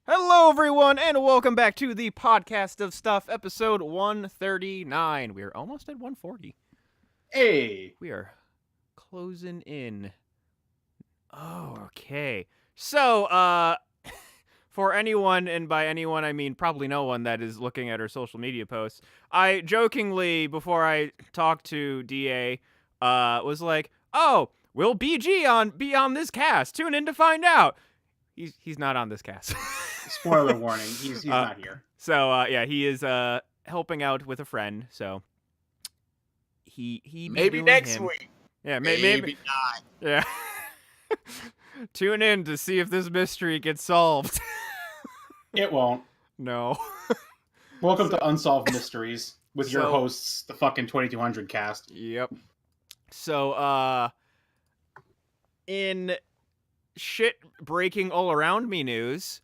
Hello, everyone, and welcome back to the Podcast of Stuff, episode 139. We are almost at 140. Hey! We are closing in. Oh, okay. So, for anyone, and by anyone I mean probably no one that is looking at our social media posts, I jokingly, before I talked to DA, was like, oh, will BG be on this cast? Tune in to find out. He's not on this cast. Spoiler warning, he's not here. So, yeah, he is helping out with a friend, so he maybe next week. Yeah, maybe not. Yeah. Tune in to see if this mystery gets solved. It won't. No. Welcome to Unsolved Mysteries with your hosts, the fucking 2200 cast. Yep. So, in shit breaking all around me news.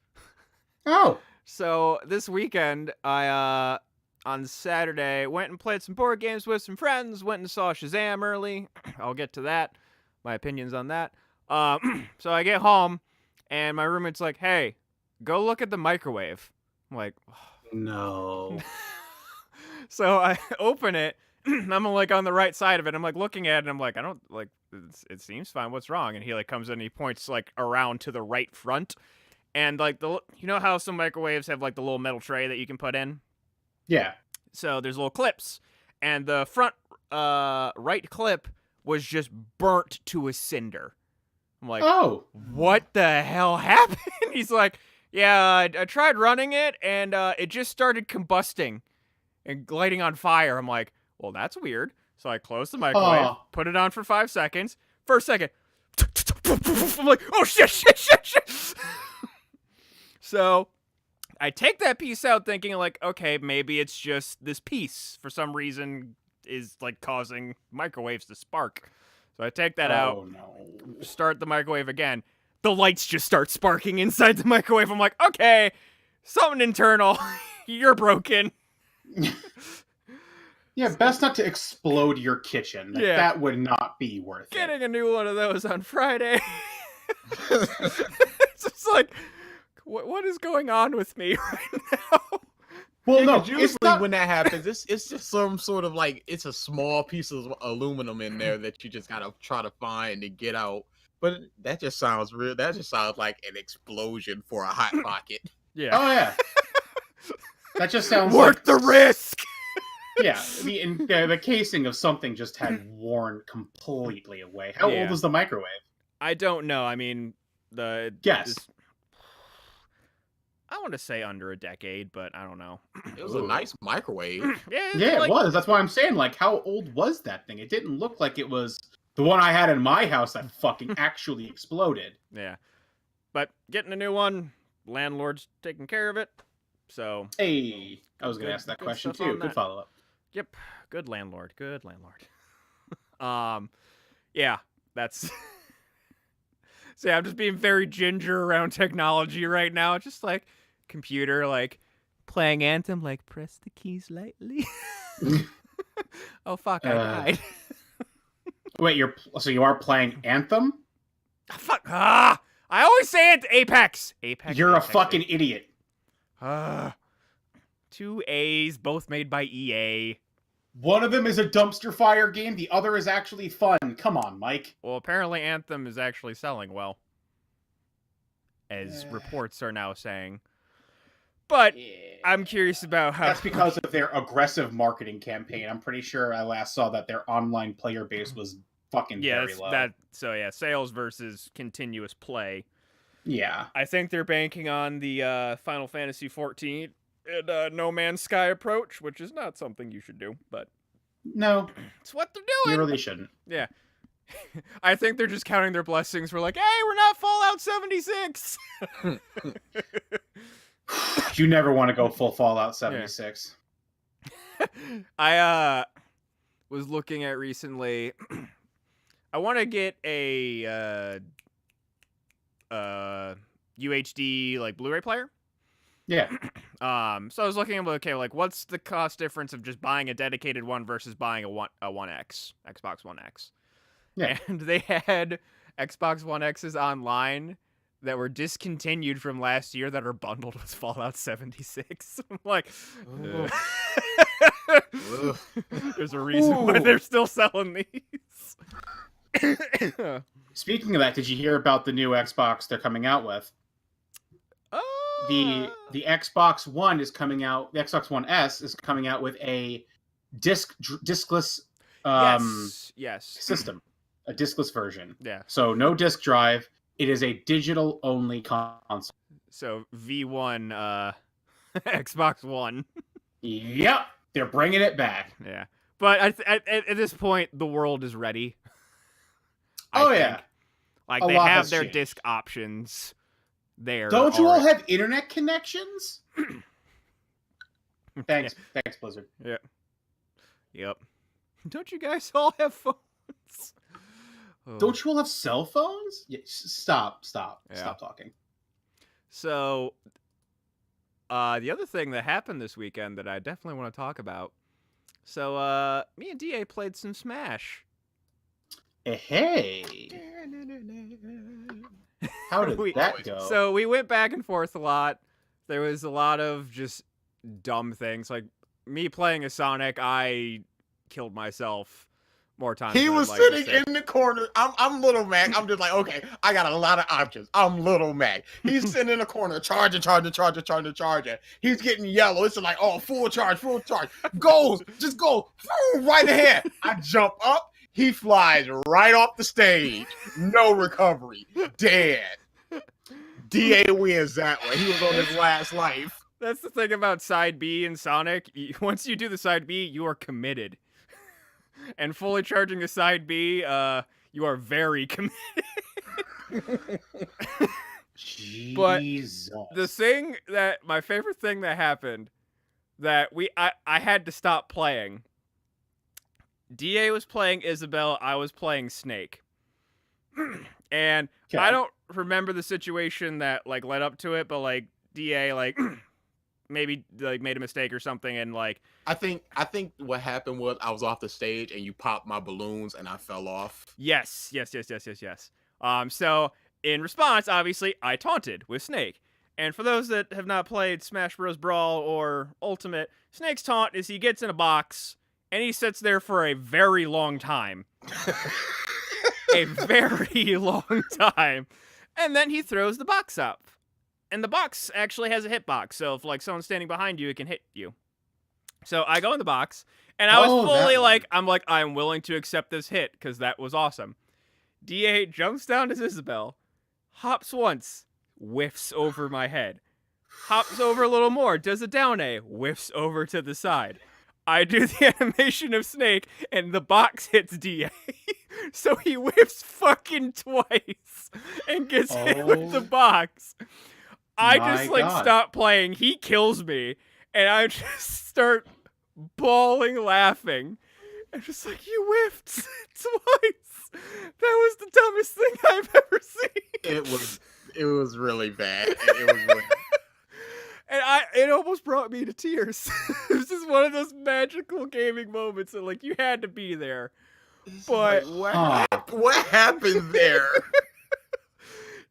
Oh. So this weekend, I on Saturday went and played some board games with some friends. Went and saw Shazam early. I'll get to that. My opinions on that. So I get home, and my roommate's like, "Hey, go look at the microwave." I'm like, oh. No. So I open it. I'm like on the right side of it. I'm like looking at it. And I'm like, I don't like. It seems fine. What's wrong? And he like comes in and he points like around to the right front. And like you know how some microwaves have like the little metal tray that you can put in? Yeah. So there's little clips, and the front right clip was just burnt to a cinder. I'm like, oh, what the hell happened? He's like, yeah, I tried running it, and it just started combusting and lighting on fire. I'm like, well, that's weird. So I closed the microwave, put it on for 5 seconds. First second, I'm like, oh shit. So I take that piece out thinking like, okay, maybe it's just this piece for some reason is like causing microwaves to spark. So I take that out, start the microwave again. The lights just start sparking inside the microwave. I'm like, okay, something internal. You're broken. Yeah, best not to explode your kitchen. Like, that would not be worth it. Getting a new one of those on Friday. It's just like, what is going on with me right now? Well, no, usually when that happens, it's just some sort of like, it's a small piece of aluminum in there that you just gotta try to find and get out. But that just sounds real. That just sounds like an explosion for a hot pocket. Yeah. Oh yeah. That just sounds worth the risk. Yeah, the casing of something just had worn completely away. How old is the microwave? I don't know. I mean, guess. I want to say under a decade, but I don't know. It was a nice microwave. Yeah, it was. That's why I'm saying, like, how old was that thing? It didn't look like it was the one I had in my house that fucking actually exploded. Yeah. But getting a new one, landlord's taking care of it. So. Hey, I was going to ask that question too. Good follow-up. Yep. Good landlord. Yeah, that's. So yeah, I'm just being very ginger around technology right now. Just like computer, like playing Anthem, like press the keys lightly. Oh fuck, I Uh, died. Wait, you are playing Anthem? Fuck. I always say it. Apex. Apex. You're a Apex, fucking idiot. Ah. 2 A's, both made by EA. One of them is a dumpster fire game. The other is actually fun. Come on, Mike. Well, apparently Anthem is actually selling well, as reports are now saying. But I'm curious about how... That's because of their aggressive marketing campaign. I'm pretty sure I last saw that their online player base was fucking very low. So yeah, sales versus continuous play. Yeah. I think they're banking on the Final Fantasy 14 and No Man's Sky approach, which is not something you should do, but No, it's what they're doing. you really shouldn't. Yeah. I think they're just counting their blessings. We're like, hey, we're not Fallout 76. You never want to go full Fallout 76. I was looking at recently. I want to get a UHD like Blu-ray player. Yeah. So I was looking at, okay, like what's the cost difference of just buying a dedicated one versus buying a One X, Xbox One X. Yeah. And they had Xbox One X's online that were discontinued from last year that are bundled with Fallout 76. I'm like, there's a reason why they're still selling these. Speaking of that, did you hear about the new Xbox they're coming out with? The Xbox One is coming out. The Xbox One S is coming out with a diskless yes system, a diskless version. Yeah. So no disk drive. It is a digital only console. So V1 Xbox One. Yep, they're bringing it back. Yeah, but at this point, the world is ready. I think. Like they have their disc options there. Don't you all have internet connections? Thanks, Blizzard. Yeah. Yep. Don't you guys all have phones? Don't you all have cell phones? Yeah, stop talking. So, the other thing that happened this weekend that I definitely want to talk about. So, me and DA played some Smash. Hey. How did that go? So we went back and forth a lot. There was a lot of just dumb things. Like me playing a Sonic, I killed myself more times. He was sitting in the corner. I'm Little Mac. I'm just like, okay, I got a lot of options. I'm Little Mac. He's sitting in the corner, charging. He's getting yellow. It's like, oh, full charge. Goes, just go right ahead. I jump up. He flies right off the stage. No recovery. Dead. DA wins that one. He was on his last life. That's the thing about side B in Sonic. Once you do the side B, you are committed. And fully charging a side B, you are very committed. But the thing that my favorite thing that happened that I had to stop playing. DA was playing Isabelle, I was playing Snake. And okay. I don't remember the situation that like led up to it, but like DA like maybe like made a mistake or something and like I think what happened was I was off the stage and you popped my balloons and I fell off. Yes. So in response, obviously, I taunted with Snake. And for those that have not played Smash Bros. Brawl or Ultimate, Snake's taunt is he gets in a box and he sits there for a very long time. A very long time. And then he throws the box up. And the box actually has a hitbox. So if like someone's standing behind you, it can hit you. So I go in the box and I was fully like, I'm willing to accept this hit because that was awesome. DA jumps down to Isabelle, hops once, whiffs over my head. Hops over a little more, does a down A, whiffs over to the side. I do the animation of Snake, and the box hits DA. So he whiffs fucking twice and gets hit with the box. I just, stop playing. He kills me, and I just start bawling laughing. I'm just like, you whiffed twice. That was the dumbest thing I've ever seen. It was really bad. It was really And it almost brought me to tears. It was just one of those magical gaming moments that, like, you had to be there. But Huh. What happened there?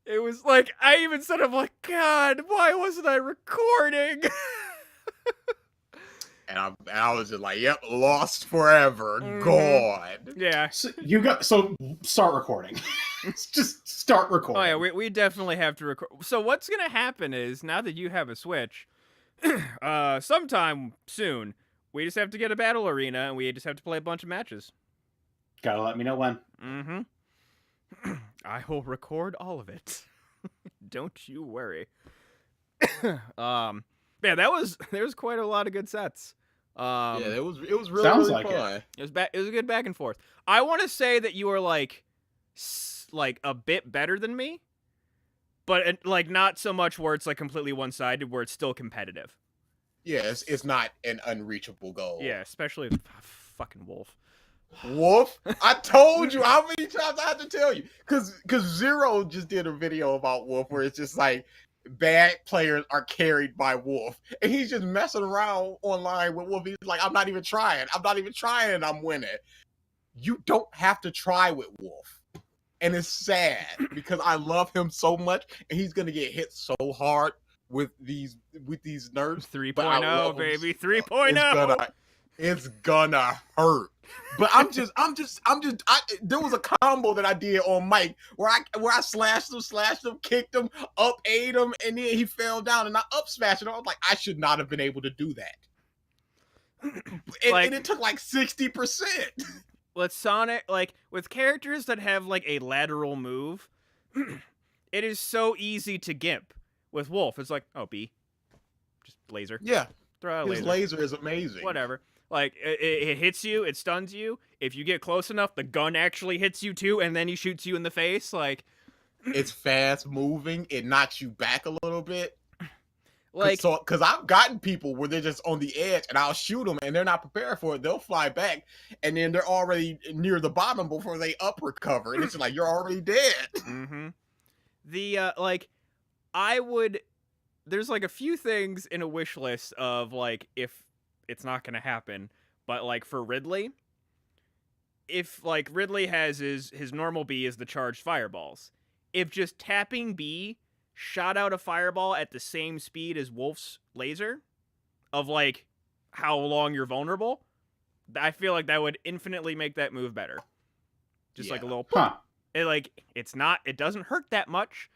it was like, I even said, I'm like, God, why wasn't I recording? And I was just like, yep, lost forever, gone. Yeah. So start recording. Just start recording. Oh yeah, we definitely have to record. So what's gonna happen is, now that you have a Switch, sometime soon, we just have to get a battle arena and we just have to play a bunch of matches. Gotta let me know when. Mm-hmm. I will record all of it. Don't you worry. Yeah, there was quite a lot of good sets. Yeah, it was really, Sounds really like fun. It was a good back and forth. I want to say that you were like a bit better than me, but like not so much where it's like completely one-sided, where it's still competitive. Yeah, it's not an unreachable goal. Yeah, especially fucking Wolf. Wolf, I told you how many times I had to tell you, because Zero just did a video about Wolf where it's just like bad players are carried by Wolf, and he's just messing around online with Wolf. He's like, I'm not even trying, and I'm winning. You don't have to try with Wolf, and it's sad because I love him so much, and he's gonna get hit so hard with these nerfs. 3.0, baby, 3.0. It's gonna hurt. But there was a combo that I did on Mike where I slashed him, kicked him, up ate him, and then he fell down and I up smashed him. I was like, I should not have been able to do that. And it took like 60%. With Sonic, like with characters that have like a lateral move, it is so easy to gimp. With Wolf, it's like, oh, B, just laser. Yeah, throw out a his laser is amazing. Whatever. Like, it hits you, it stuns you. If you get close enough, the gun actually hits you too, and then he shoots you in the face. Like, it's fast moving. It knocks you back a little bit. Like, because I've gotten people where they're just on the edge, and I'll shoot them, and they're not prepared for it. They'll fly back, and then they're already near the bottom before they up recover, and it's like you're already dead. Mm-hmm. There's like a few things in a wish list of like if it's not gonna happen, but like for Ridley, if like Ridley has his normal B is the charged fireballs, if just tapping B shot out a fireball at the same speed as Wolf's laser, of like how long you're vulnerable, I feel like that would infinitely make that move better. Just like a little pop. It doesn't hurt that much.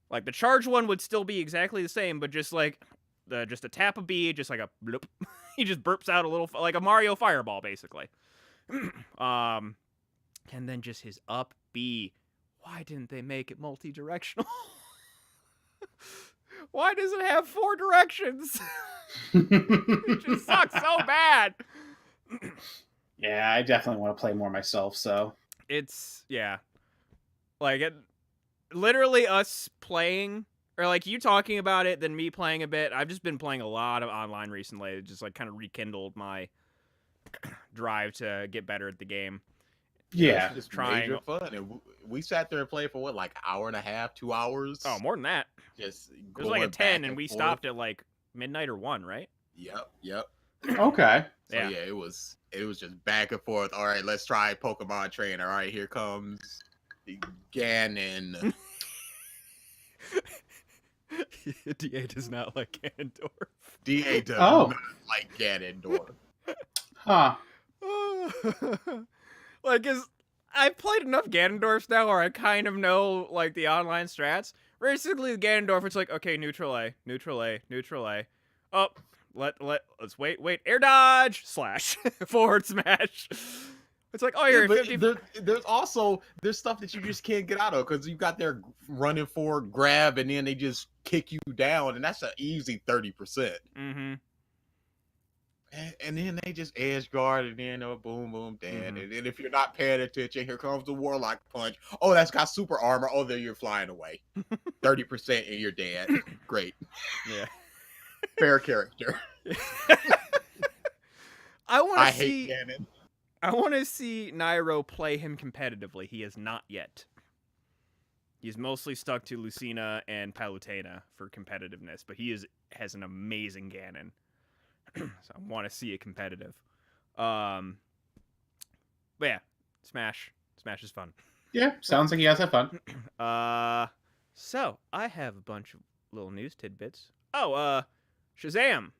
Like the charge one would still be exactly the same, but just like just a tap of B, just like a bloop. He just burps out a little, like a Mario fireball, basically. And then just his up B. Why didn't they make it multi-directional? Why does it have 4 directions? It just sucks so bad. Yeah, I definitely want to play more myself, so. It's, yeah. Like, literally us playing, or like you talking about it, then me playing a bit. I've just been playing a lot of online recently. It just like kind of rekindled my drive to get better at the game. Yeah, just trying. Major fun. And we sat there and played for what, like an hour and a half, 2 hours. Oh, more than that. Just it was like a 10, and we stopped at like midnight or 1, right? Yep. Okay. So yeah, it was just back and forth. All right, let's try Pokemon Trainer. All right, here comes Ganon. DA does not like Ganondorf. DA does not like Ganondorf. Huh. Like, I've played enough Ganondorfs now where I kind of know, like, the online strats. Basically, the Ganondorf, it's like, okay, neutral A, neutral A, neutral A. Oh, let's wait, air dodge, slash, forward smash. It's like, oh, you're 50. There's stuff that you just can't get out of because you got their running forward grab and then they just kick you down, and that's an easy 30%. Mm-hmm. And then they just edge guard, and then boom, boom, dead. Mm-hmm. And then if you're not paying attention, here comes the Warlock punch. Oh, that's got super armor. Oh, there you're flying away. 30% and you're dead. Great. Yeah. Fair character. I hate Ganon. I want to see Nairo play him competitively. He is not yet. He's mostly stuck to Lucina and Palutena for competitiveness, but he has an amazing Ganon. So I want to see it competitive. But yeah, Smash is fun. Yeah, sounds like you guys have fun. So I have a bunch of little news tidbits. Oh, Shazam.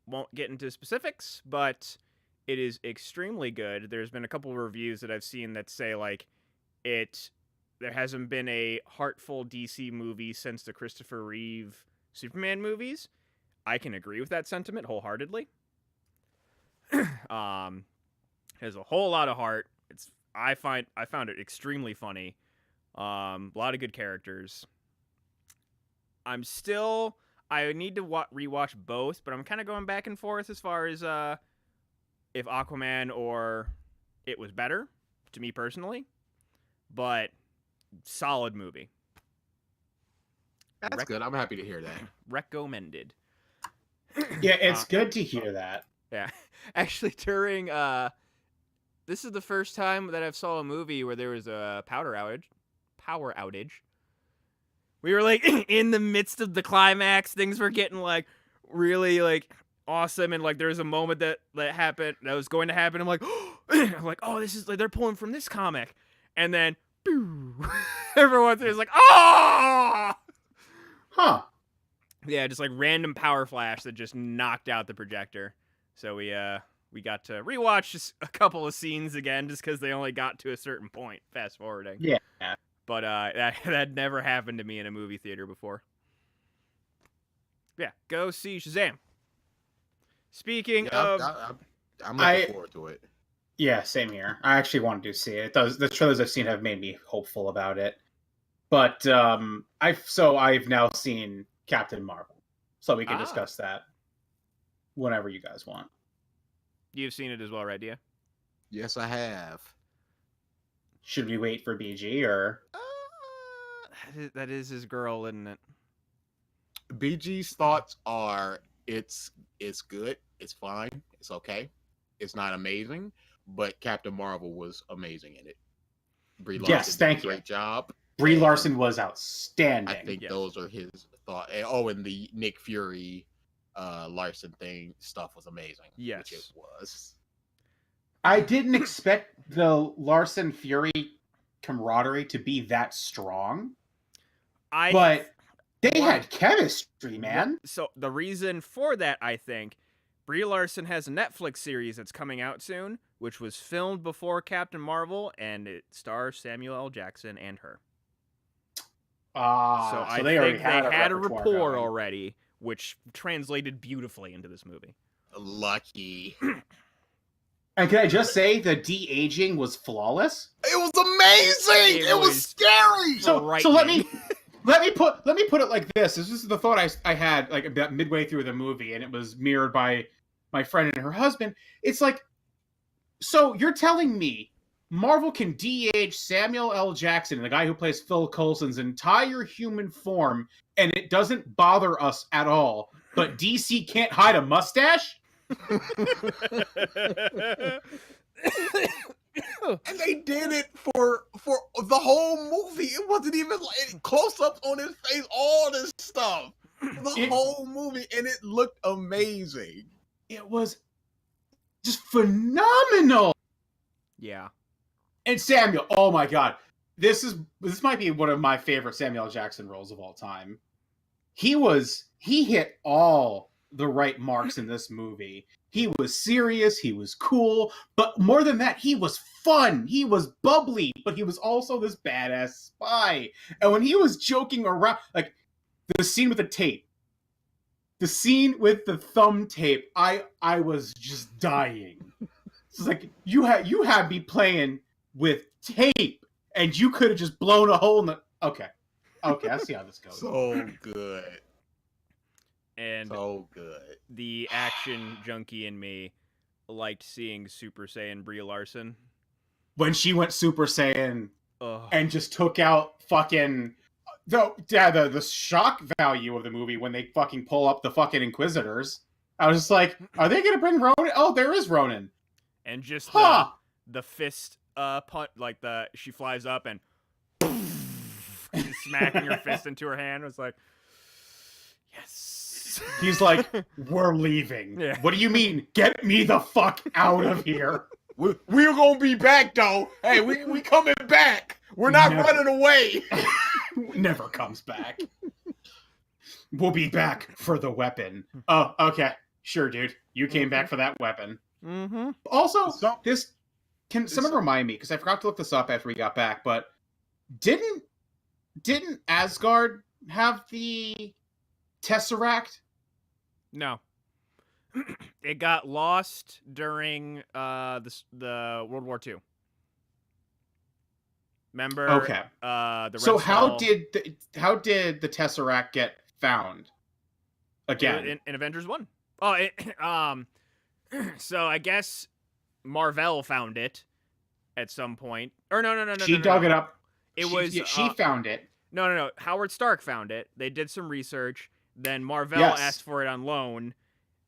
Won't get into specifics, but it is extremely good. There's been a couple of reviews that I've seen that say like there hasn't been a heartful DC movie since the Christopher Reeve Superman movies. I can agree with that sentiment wholeheartedly. Has a whole lot of heart. I found it extremely funny. A lot of good characters. I need to rewatch both, but I'm kind of going back and forth as far as if Aquaman or it was better to me personally. But solid movie. That's good. I'm happy to hear that. Recommended. Yeah, it's good to hear that. Yeah. Actually, during this is the first time that I've saw a movie where there was a power outage. We were like in the midst of the climax. Things were getting like really like awesome, and like there was a moment that happened that was going to happen. I'm like, oh, this is like they're pulling from this comic, and then everyone's like, oh, huh? Yeah, just like random power flash that just knocked out the projector. So we got to rewatch just a couple of scenes again, just because they only got to a certain point. Fast forwarding. Yeah. But that never happened to me in a movie theater before. Yeah, go see Shazam. Speaking of, I'm looking forward to it. Yeah, same here. I actually wanted to see it. The trailers I've seen have made me hopeful about it. But I've now seen Captain Marvel, so we can discuss that whenever you guys want. You've seen it as well, right, Dia? Yes, I have. Should we wait for BG or? That is his girl, isn't it? BG's thoughts are it's good, it's fine, it's okay, it's not amazing, but Captain Marvel was amazing in it. Brie Larson thank did a great job. Brie Larson was outstanding. I think those are his thoughts. Oh, and the Nick Fury Larson stuff was amazing. Yes, which it was. I didn't expect the Larson Fury camaraderie to be that strong. But they had chemistry, man. So the reason for that, I think, Brie Larson has a Netflix series that's coming out soon, which was filmed before Captain Marvel, and it stars Samuel L. Jackson and her. So I think they had a rapport already, which translated beautifully into this movie. Lucky. And can I just say the de-aging was flawless? It was amazing. It was scary. So let me put it like this. This is the thought I had like about midway through the movie, and it was mirrored by my friend and her husband. It's like, so you're telling me Marvel can de-age Samuel L. Jackson, the guy who plays Phil Coulson's entire human form, and it doesn't bother us at all, but DC can't hide a mustache? And they did it for the whole movie. It wasn't even like close-ups on his face, all this stuff. The whole movie, and it looked amazing. It was just phenomenal. Yeah. And Samuel, oh my god. This might be one of my favorite Samuel L. Jackson roles of all time. He hit all the right marks in this movie. He was serious, he was cool, but more than that, he was fun. He was bubbly, but he was also this badass spy. And when he was joking around, like the scene with the tape, the scene with the thumb tape, I was just dying. It's like you had me playing with tape, and you could have just blown a hole in the. Okay, I see how this goes. So good. And so good. The action junkie in me liked seeing Super Saiyan Brie Larson. When she went Super Saiyan and just took out fucking the shock value of the movie when they fucking pull up the fucking Inquisitors. I was just like, are they gonna bring Ronan? Oh, there is Ronan. And just the fist punch, like she flies up and She's smacking her fist into her hand. It was like, yes. He's like, we're leaving. Yeah. What do you mean? Get me the fuck out of here. We're gonna be back though. Hey, we coming back. We're not running away. Never comes back. We'll be back for the weapon. Oh, okay. Sure, dude. You came back for that weapon. Mm-hmm. Also, can someone remind me, because I forgot to look this up after we got back, but didn't Asgard have the Tesseract? No. It got lost during the World War II. Remember? Okay. The Red So Skull- how did the Tesseract get found? Again. in Avengers 1. Oh, so I guess Marvel found it at some point. Or no. She dug it up. She found it. No. Howard Stark found it. They did some research. Then Marvel Yes. asked for it on loan.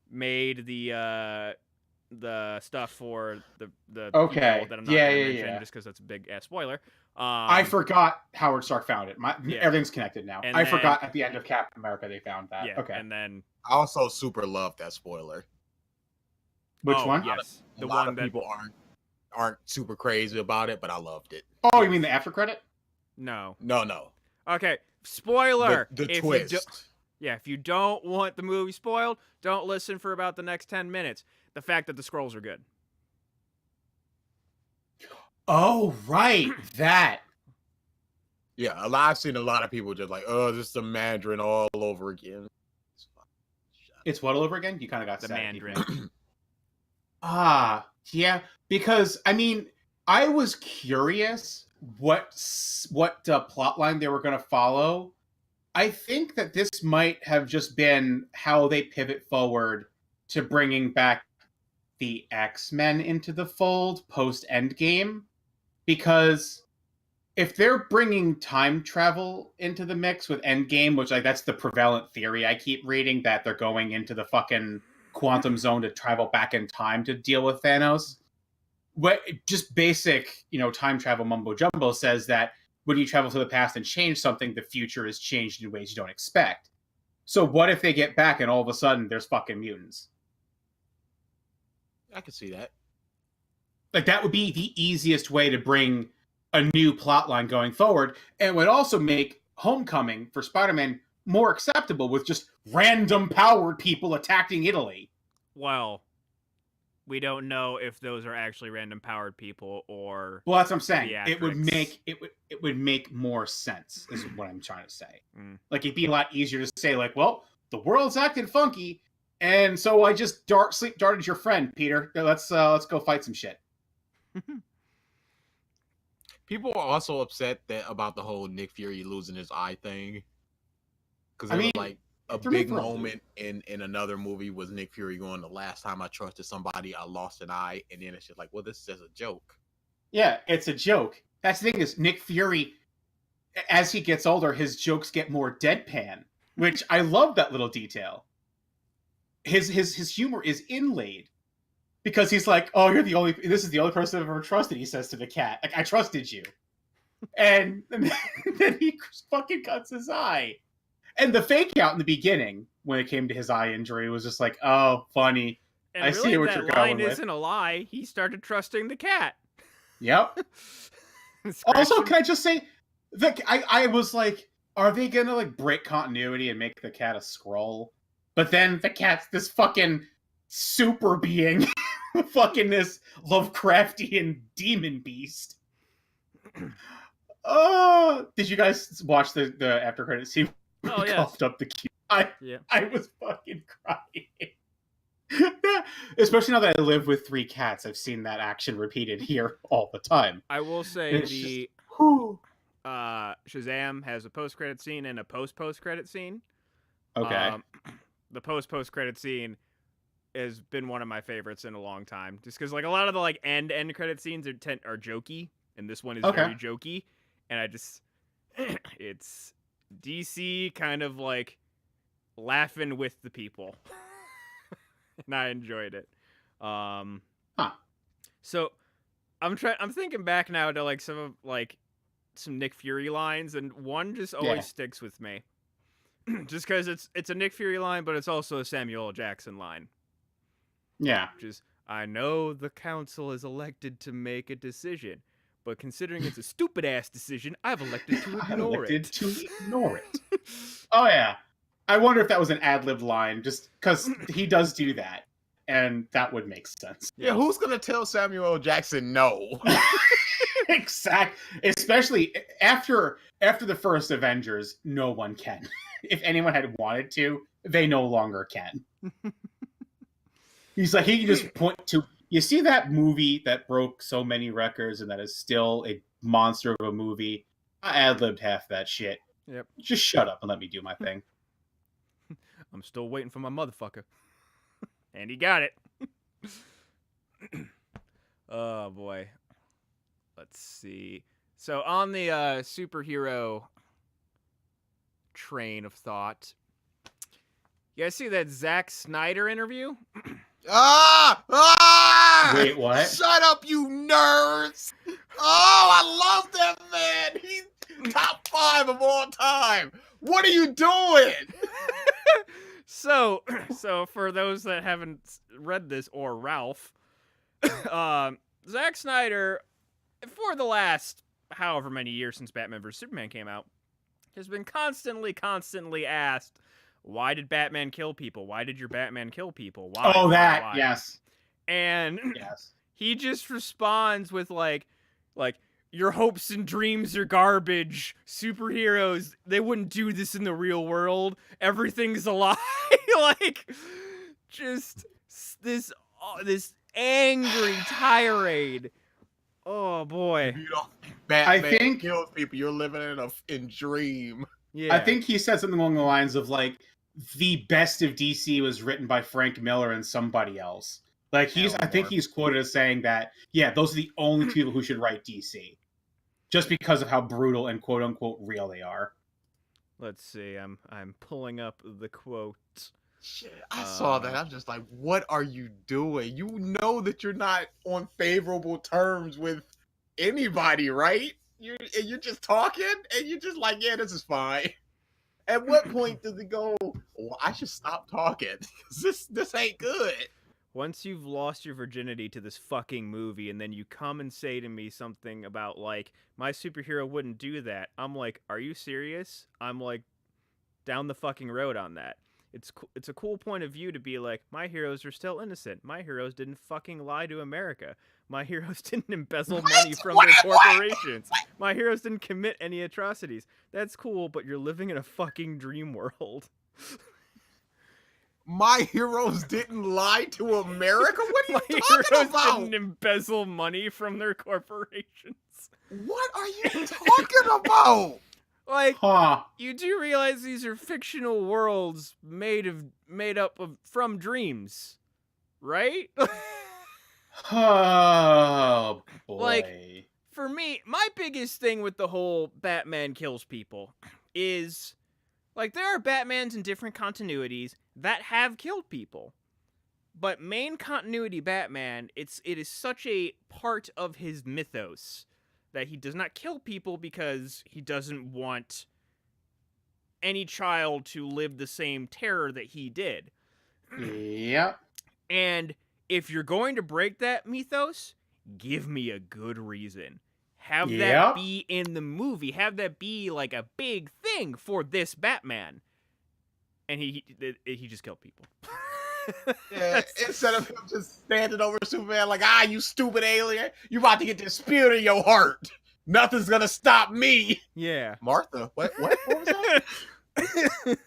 Made the stuff for the Okay. people that I'm not Yeah, gonna yeah, mention yeah. just because that's a big ass spoiler. I forgot Howard Stark found it. Yeah. Everything's connected now. And I then- forgot at the end of Captain America they found that. Yeah. Okay. And then I also super love that spoiler. Which oh, one? Yes, A the lot one of that people aren't super crazy about it, but I loved it. Oh, you mean the after credit? no. No. Okay, spoiler. The If twist. You yeah, if you don't want the movie spoiled, don't listen for about the next 10 minutes. The fact that the scrolls are good. Oh, right. That. Yeah, I've seen a lot of people just like, oh, this is the Mandarin all over again. It's what all over again? You kind of got The sad. Mandarin. Yeah. Because I mean, I was curious what plot line they were going to follow. I think that this might have just been how they pivot forward to bringing back the X-Men into the fold post Endgame, because if they're bringing time travel into the mix with Endgame, which that's the prevalent theory I keep reading, that they're going into the fucking quantum zone to travel back in time to deal with Thanos. What just basic, time travel mumbo jumbo says that when you travel to the past and change something, the future is changed in ways you don't expect. So what if they get back and all of a sudden there's fucking mutants? I can see that. Like, that would be the easiest way to bring a new plot line going forward, and would also make Homecoming for Spider-Man more acceptable with just random powered people attacking Italy. Well, we don't know if those are actually random powered people or Well, that's what I'm saying. It would Theatrics. make make more sense, is what I'm trying to say. Mm. Like, it'd be a lot easier to say, like, well, the world's acting funky, and so I just sleep darted your friend, Peter. Let's go fight some shit. People are also upset about the whole Nick Fury losing his eye thing. Because it was like a big moment in another movie was Nick Fury going, the last time I trusted somebody, I lost an eye. And then it's just like, well, this is just a joke. Yeah, it's a joke. That's the thing, is Nick Fury, as he gets older, his jokes get more deadpan, which I love that little detail. His humor is inlaid. Because he's like, oh, this is the only person I've ever trusted, he says to the cat. Like, I trusted you. And then he fucking cuts his eye. And the fake out in the beginning, when it came to his eye injury, was just like, oh, funny. And I really, see what that you're going line with. isn't a lie. He started trusting the cat. Yep. Also, can I just say, I was like, are they gonna like break continuity and make the cat a Skrull? But then the cat's this fucking super being, fucking this Lovecraftian demon beast. Oh, did you guys watch the after credit scene? Oh, yes. Coughed up the cue. Yeah. I was fucking crying. Especially now that I live with 3 cats, I've seen that action repeated here all the time. I will say It's the Whew. Shazam has a post-credit scene and a post-credit scene. Okay. The post-credit scene has been one of my favorites in a long time, just because like a lot of the like end credit scenes are jokey, and this one is very jokey, and I just it's DC kind of like laughing with the people, and I enjoyed it. So I'm thinking back now to like some of like some Nick Fury lines, and one just always sticks with me. Just because it's a Nick Fury line, but it's also a Samuel L. Jackson line. Yeah. Which is, I know the council is elected to make a decision, but considering it's a stupid-ass decision, I've elected to ignore it. Oh, yeah. I wonder if that was an ad-lib line, just because he does do that, and that would make sense. Yeah, who's gonna tell Samuel L. Jackson no? Exactly. Especially after the first Avengers, no one can. If anyone had wanted to, they no longer can. He's like, he can just point to, you see that movie that broke so many records and that is still a monster of a movie? I ad-libbed half that shit. Yep. Just shut up and let me do my thing. I'm still waiting for my motherfucker. And he got it. Oh, boy. Let's see. So on the superhero train of thought, you guys see that Zack Snyder interview? Wait, what? Shut up, you nerds! Oh, I love that man! He's top 5 of all time! What are you doing? So for those that haven't read this, or Ralph, Zack Snyder, for the last however many years since Batman vs. Superman came out, has been constantly asked, why did Batman kill people? Why did your Batman kill people? Why? Why? Yes. And yes. He just responds with like, your hopes and dreams are garbage. Superheroes, they wouldn't do this in the real world. Everything's a lie. Like, just this angry tirade. Oh boy. You know, Batman I think kills people. You're living in dream. Yeah. I think he said something along the lines of like, the best of DC was written by Frank Miller and somebody else. Like I think he's quoted as saying that, yeah, those are the only people who should write DC. Just because of how brutal and quote unquote real they are. Let's see. I'm pulling up the quote. Shit, I saw that. I'm just like, what are you doing? You know that you're not on favorable terms with anybody, right? You're just talking and you're just like, yeah, this is fine. At what point does it go, well, I should stop talking? This ain't good. Once you've lost your virginity to this fucking movie and then you come and say to me something about, like, my superhero wouldn't do that, I'm like, are you serious? I'm like, down the fucking road on that. It's a cool point of view to be like, my heroes are still innocent. My heroes didn't fucking lie to America. My heroes didn't embezzle money from their corporations. My heroes didn't commit any atrocities. That's cool, but you're living in a fucking dream world. My heroes didn't lie to America? What are you My talking heroes about? didn't embezzle money from their corporations. What are you talking about? Like, you do realize these are fictional worlds made up from dreams, right? Oh boy. Like, for me, my biggest thing with the whole Batman kills people is, like, there are Batmans in different continuities that have killed people. But main continuity Batman, it is such a part of his mythos that he does not kill people because he doesn't want any child to live the same terror that he did. Yep. And if you're going to break that mythos, give me a good reason. Have that be in the movie. Have that be like a big thing for this Batman. And he just killed people. Yeah, instead of him just standing over Superman like, you stupid alien, you about to get this spirit in your heart. Nothing's gonna stop me. Yeah. Martha, what was that?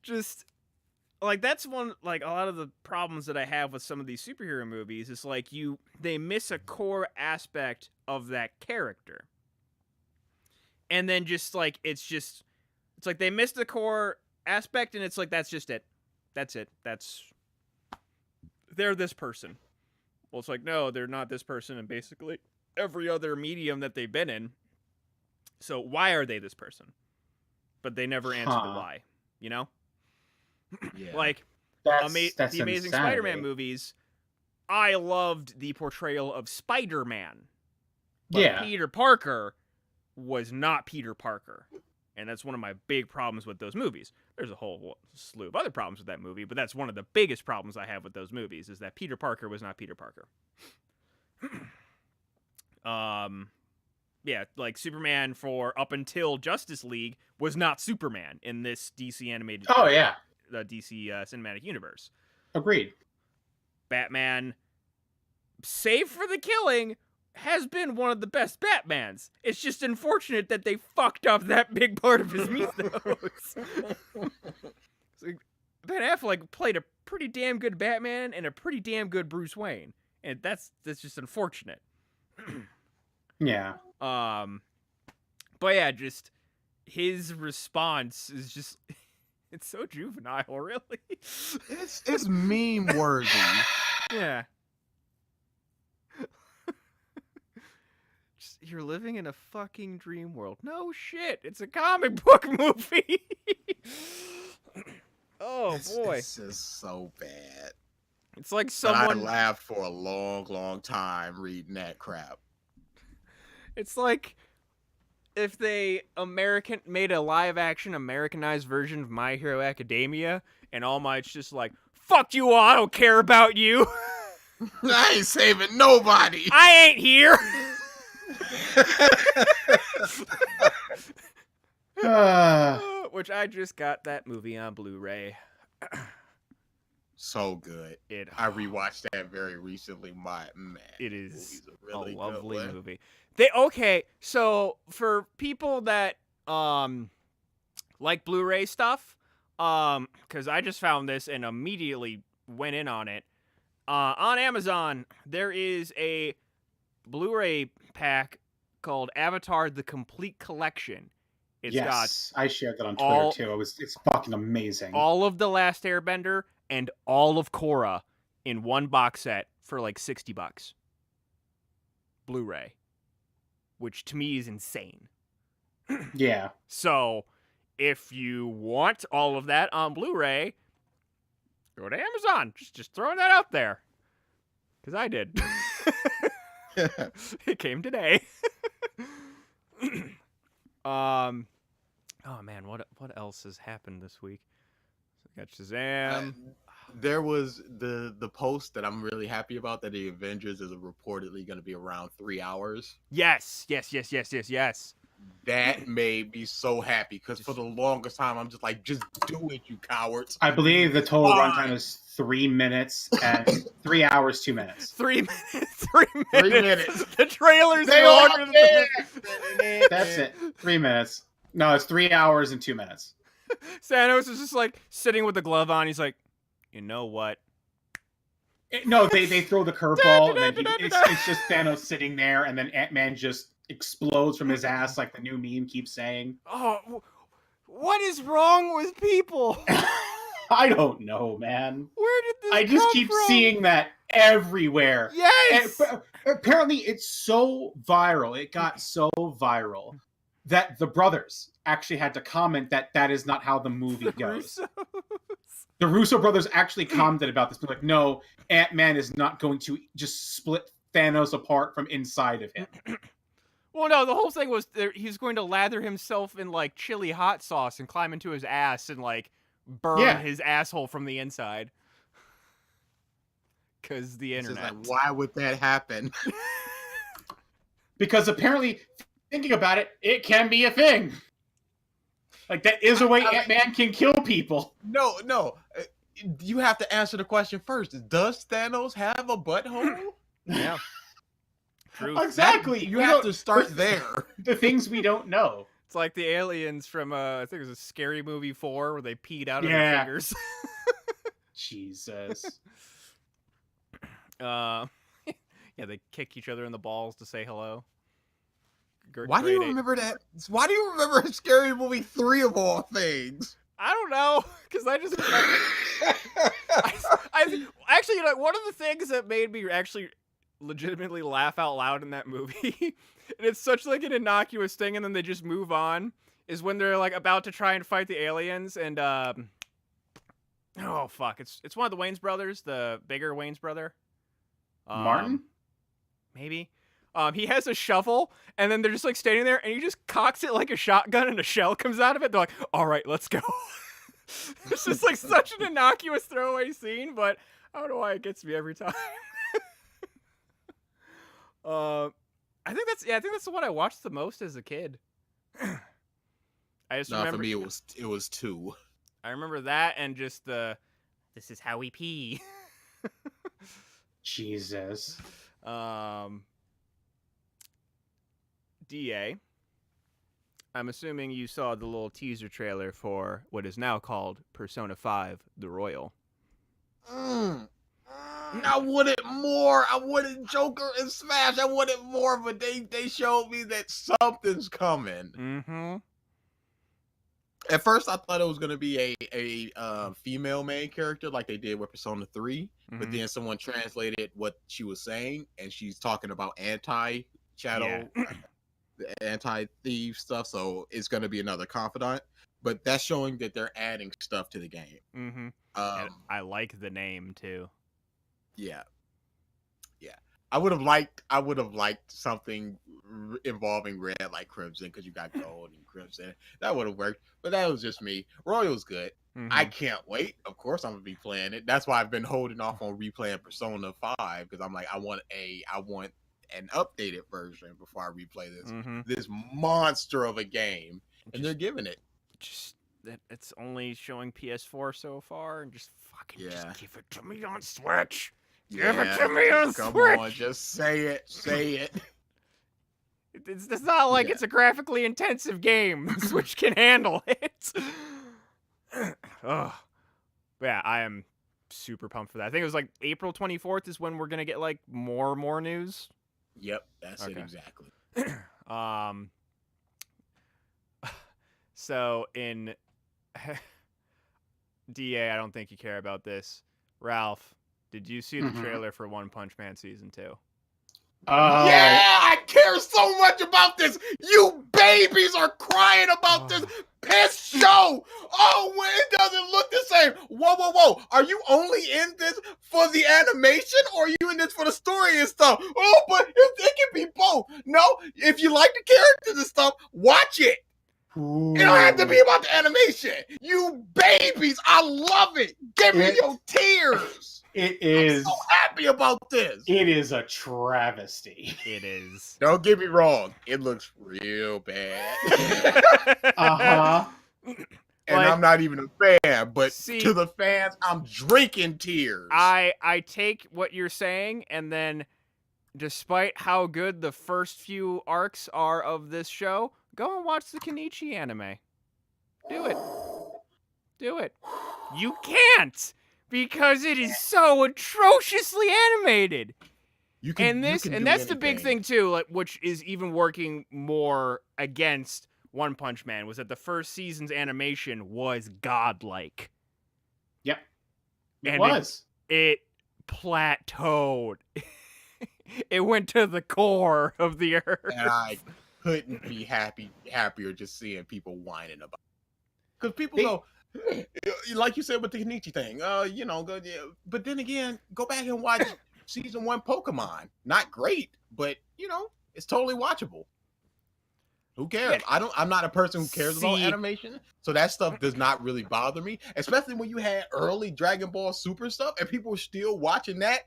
Just, like, that's one, like, a lot of the problems that I have with some of these superhero movies is, like, they miss a core aspect of that character. And then just, like, it's like they missed the core aspect and it's like, that's just it. That's it. They're this person. Well, it's like, no, they're not this person in basically every other medium that they've been in. So why are they this person? But they never answer the why, you know? Yeah. Like, that's the Amazing Spider-Man movies, I loved the portrayal of Spider-Man. But Yeah. Peter Parker was not Peter Parker. And that's one of my big problems with those movies. There's a whole slew of other problems with that movie, but that's one of the biggest problems I have with those movies is that Peter Parker was not Peter Parker. Yeah, like Superman for up until Justice League was not Superman in this DC animated Oh yeah, DC cinematic universe. agreed. Batman, save for the killing, has been one of the best Batmans. It's just unfortunate that they fucked up that big part of his mythos. So, Ben Affleck played a pretty damn good Batman and a pretty damn good Bruce Wayne, and that's just unfortunate. Yeah. But yeah, just his response is just it's so juvenile, really. It's meme worthy. Yeah. Just, you're living in a fucking dream world. No shit, it's a comic book movie. Oh boy, It's just so bad. it's like But someone. I laughed for a long time reading that crap. It's like if they made a live action Americanized version of My Hero Academia, and All Might's just like, fuck you all, I don't care about you. I ain't saving nobody. I ain't here. Which I just got that movie on Blu-ray. So good. I rewatched that very recently. My man, It is really a lovely good one. movie. So for people that like Blu-ray stuff, because I just found this and immediately went in on it. On Amazon, there is a Blu-ray pack called Avatar: The Complete Collection. It's Yes, I shared that on all- Twitter too. It's fucking amazing. got all of The Last Airbender and all of Korra in one box set for like $60. Blu-ray. Which to me is insane. Yeah. So, if you want all of that on Blu-ray, go to Amazon. Just throwing that out there. Because I did. It came today. Oh man, what else has happened this week? We got Shazam. There was the post that I'm really happy about, that the Avengers is reportedly going to be around 3 hours. Yes. That made me so happy, because for the longest time I'm just like, just do it, you cowards. I believe the total Fine. runtime is 3 minutes and 3 hours 2 minutes. 3 minutes. 3 minutes. 3 minutes. The trailer's They longer are than dead. That's it. 3 minutes. No, it's 3 hours and 2 minutes. Thanos is just like sitting with the glove on. He's like, you know what? No, they throw the curveball, and then it's just Thanos sitting there, and then Ant-Man just explodes from his ass like the new meme keeps saying. Oh, what is wrong with people? I don't know, man. Where did this I just come keep from? seeing that everywhere. Yes. And apparently, it's so viral. It got so viral that the brothers actually had to comment that is not how the movie goes. The Russo brothers actually commented about this. They're like, no, Ant-Man is not going to just split Thanos apart from inside of him. Well, no, the whole thing was he's going to lather himself in like chili hot sauce and climb into his ass and like burn his asshole from the inside. Because the It's just internet. like, why would that happen? Because apparently, thinking about it, it can be a thing. Like, that is a way Ant-Man can kill people. No. You have to answer the question first. Does Thanos have a butthole? Yeah. True. Exactly. You have to start there. The things we don't know. It's like the aliens from I think it was a Scary Movie 4 where they peed out of their Yeah. fingers. Jesus. Yeah, they kick each other in the balls to say hello. Why do you Grade eight. remember that? Why do you remember Scary Movie 3 of all things? I don't know, because I just remember. I actually, you know, one of the things that made me actually legitimately laugh out loud in that movie, and it's such like an innocuous thing, and then they just move on, is when they're like about to try and fight the aliens, and oh fuck, it's one of the Wayans brothers, the bigger Wayans brother, Martin? maybe. He has a shovel, and then they're just like standing there, and he just cocks it like a shotgun, and a shell comes out of it. They're like, "All right, let's go." It's just like such an innocuous throwaway scene, but I don't know why it gets me every time. I think that's the one I watched the most as a kid. I just No, remember for me it was 2. I remember that and just this is how we pee. Jesus. DA, I'm assuming you saw the little teaser trailer for what is now called Persona 5 The Royal. I wanted more. I wanted Joker and Smash. I wanted more, but they showed me that something's coming. Mm-hmm. At first, I thought it was gonna be a female main character like they did with Persona 3, but then someone translated what she was saying, and she's talking about anti-shadow, anti-thief stuff. So it's gonna be another confidant, but that's showing that they're adding stuff to the game. Mm-hmm. And I like the name too. Yeah. I would have liked something involving red like Crimson, because you got gold and Crimson. That would have worked, but that was just me. Royal's good. Mm-hmm. I can't wait. Of course, I'm gonna be playing it. That's why I've been holding off on replaying Persona 5, because I'm like, I want an updated version before I replay this monster of a game, and they're giving it. Just that it's only showing PS4 so far, and just fucking just give it to me on Switch. Give it to me on Switch. Come on, just say it. Say it. It's not like it's a graphically intensive game. The Switch can handle it. Ugh. Yeah, I am super pumped for that. I think it was like April 24th is when we're gonna get like more news. Yep, that's it exactly. So in DA, I don't think you care about this. Ralph, did you see the trailer for One Punch Man Season 2? Yeah, I care so much about this. You babies are crying about this piss show. Oh, well, it doesn't look the same. Whoa. Are you only in this for the animation, or are you in this for the story and stuff? Oh, but it can be both. No, if you like the characters and stuff, watch it. Ooh. It don't have to be about the animation. You babies, I love it. Give me your tears. It is. I'm so happy about this. It is a travesty. It is. Don't get me wrong. It looks real bad. And I'm not even a fan, but to the fans, I'm drinking tears. I take what you're saying, and then despite how good the first few arcs are of this show, go and watch the Kenichi anime. Do it. Do it. You can't, because it is so atrociously animated. And that's the big thing too, like, which is even working more against One Punch Man, was that the first season's animation was godlike. Yep. It was. It plateaued. It went to the core of the earth. And I couldn't be happier just seeing people whining about it. Because people go, like you said with the Kenichi thing, but then again, go back and watch season 1 Pokemon. Not great, but it's totally watchable. Who cares? Yeah. I'm not a person who cares about animation, so that stuff does not really bother me. Especially when you had early Dragon Ball Super stuff and people were still watching that.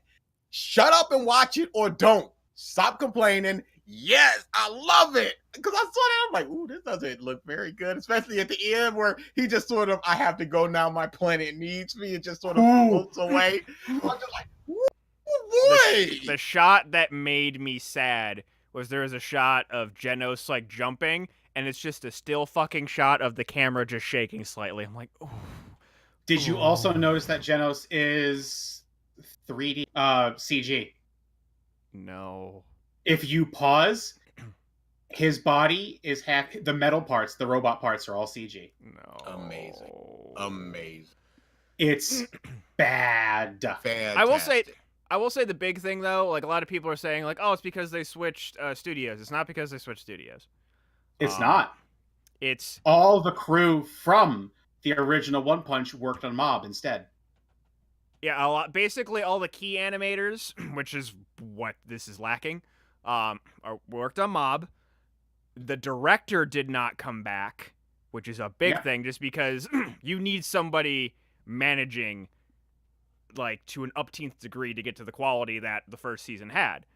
Shut up and watch it, or don't. Stop complaining. Yes, I love it. Because I saw that, I'm like, ooh, this doesn't look very good. Especially at the end where he just sort of, I have to go now, my planet needs me. It just sort of floats away. I'm just like, boy. The shot that made me sad was there was a shot of Genos like jumping, and it's just a still fucking shot of the camera just shaking slightly. I'm like, ooh. Did you also notice that Genos is 3D CG? No. If you pause, his body is the metal parts, the robot parts are all CG. No. Amazing. It's bad. Fantastic. I will say the big thing though, like a lot of people are saying like, oh, it's because they switched studios. It's not because they switched studios. It's not. It's all the crew from the original One Punch worked on Mob instead. Yeah, basically all the key animators, which is what this is lacking, worked on Mob. The director did not come back, which is a big thing, just because you need somebody managing like to an upteenth degree to get to the quality that the first season had.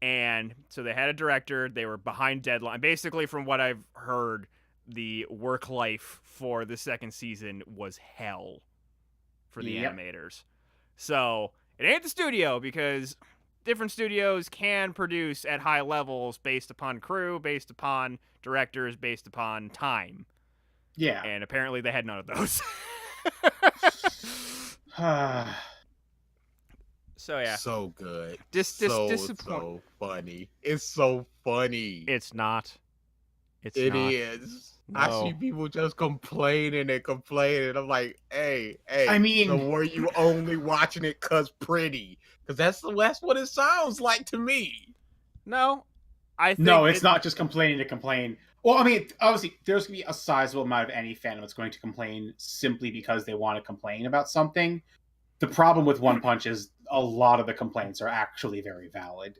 And so they had a director. They were behind deadline. Basically, from what I've heard, the work life for the second season was hell for the animators. So it ain't the studio, because different studios can produce at high levels based upon crew, based upon directors, based upon time. Yeah. And apparently they had none of those. So yeah. So good. So funny. It's so funny. It's not. It is. No. I see people just complaining. I'm like, hey. I mean, so were you only watching it cause pretty? Because that's what it sounds like to me. No, I think no, it's not just complaining to complain. Well, I mean, obviously, there's going to be a sizable amount of any fandom that's going to complain simply because they want to complain about something. The problem with One Punch is a lot of the complaints are actually very valid.